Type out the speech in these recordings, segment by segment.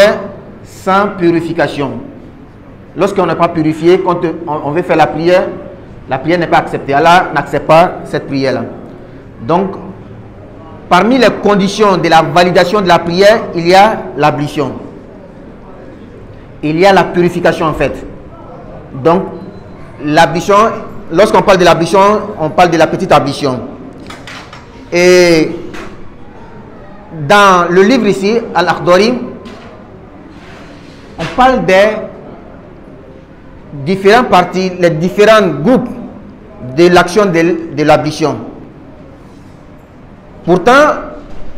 prière sans purification. Lorsqu'on n'est pas purifié, quand on veut faire la prière n'est pas acceptée. Allah n'accepte pas cette prière-là. Donc, parmi les conditions de la validation de la prière, il y a l'ablution. Il y a la purification en fait. Donc, l'ablution, lorsqu'on parle de l'ablution, on parle de la petite ablution. Et dans le livre ici, Al-Akhdari, on parle des différentes parties, les différents groupes de l'action de l'ablution. Pourtant,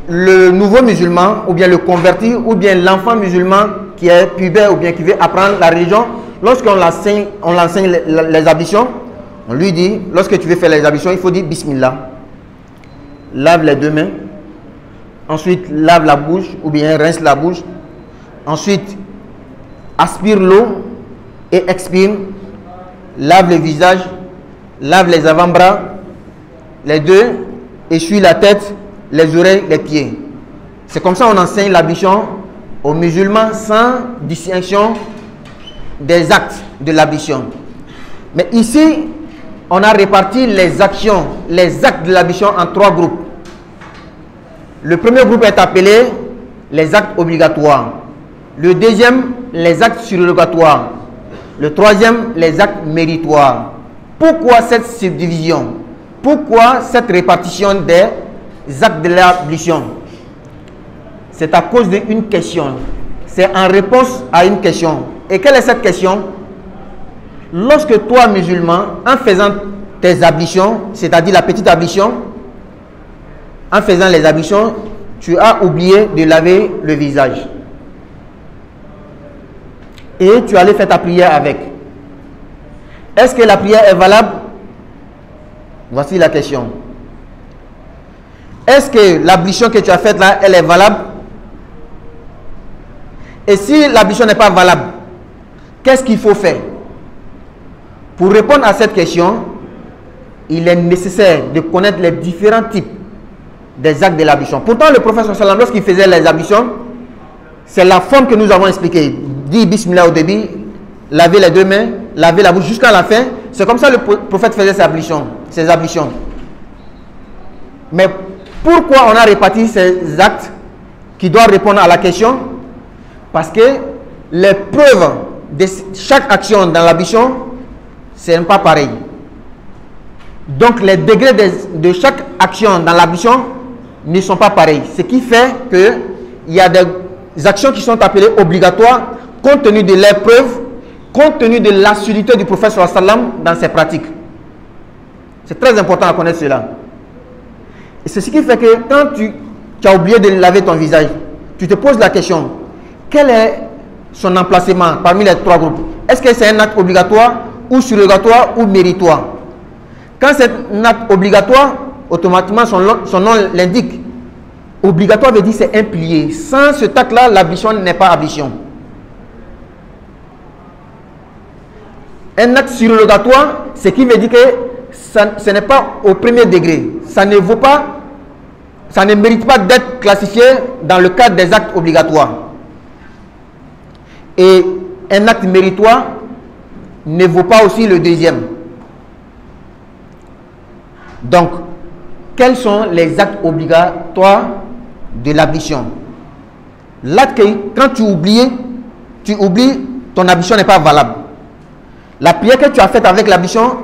le nouveau musulman, ou bien le converti, ou bien l'enfant musulman qui est pubère, ou bien qui veut apprendre la religion, lorsqu'on l'enseigne les ablutions, on lui dit, lorsque tu veux faire les ablutions, il faut dire Bismillah. Lave les deux mains. Ensuite, lave la bouche, ou bien rince la bouche. Ensuite, aspire l'eau et expire. Lave le visage, lave les avant-bras, les deux, essuie la tête, les oreilles, les pieds. C'est comme ça qu'on enseigne l'ablution aux musulmans sans distinction des actes de l'ablution. Mais ici, on a réparti les actions, les actes de l'ablution en trois groupes. Le premier groupe est appelé les actes obligatoires. Le deuxième, les actes surrogatoires. Le troisième, les actes méritoires. Pourquoi cette subdivision? Pourquoi cette répartition des actes de l'ablution? C'est à cause d'une question. C'est en réponse à une question. Et quelle est cette question? Lorsque toi, musulman, en faisant tes ablutions, c'est-à-dire la petite ablution, en faisant les ablutions, tu as oublié de laver le visage. Et tu allais faire ta prière avec. Est-ce que la prière est valable? Voici la question. Est-ce que l'ablution que tu as faite là, elle est valable? Et si l'ablution n'est pas valable, qu'est-ce qu'il faut faire? Pour répondre à cette question, il est nécessaire de connaître les différents types des actes de l'ablution. Pourtant, le prophète sallallahu, lorsqu'il faisait les ablutions, c'est la forme que nous avons expliquée. Dit Bismillah au début, laver les deux mains, laver la bouche jusqu'à la fin. C'est comme ça que le prophète faisait ses ablutions. Mais pourquoi on a réparti ces actes qui doivent répondre à la question? Parce que les preuves de chaque action dans l'ablution, ce n'est pas pareil. Donc les degrés de chaque action dans l'ablution ne sont pas pareils. Ce qui fait qu'il y a des actions qui sont appelées obligatoires compte tenu de leurs preuves, compte tenu de l'assiduité du prophète sallallahu alayhi wa sallam dans ses pratiques. C'est très important à connaître cela. Et c'est ce qui fait que quand tu as oublié de laver ton visage, tu te poses la question, quel est son emplacement parmi les trois groupes? Est-ce que c'est un acte obligatoire ou surrogatoire ou méritoire? Quand c'est un acte obligatoire, automatiquement son nom l'indique. Obligatoire veut dire c'est un pilier. Sans ce acte-là, l'ablution n'est pas ablution. Un acte surrogatoire, ce qui veut dire que ce n'est pas au premier degré. Ça ne vaut pas, ça ne mérite pas d'être classifié dans le cadre des actes obligatoires. Et un acte méritoire ne vaut pas aussi le deuxième. Donc, quels sont les actes obligatoires de l'ablution? L'acte que, quand tu oublies, ton ablution n'est pas valable. La prière que tu as faite avec l'ablution,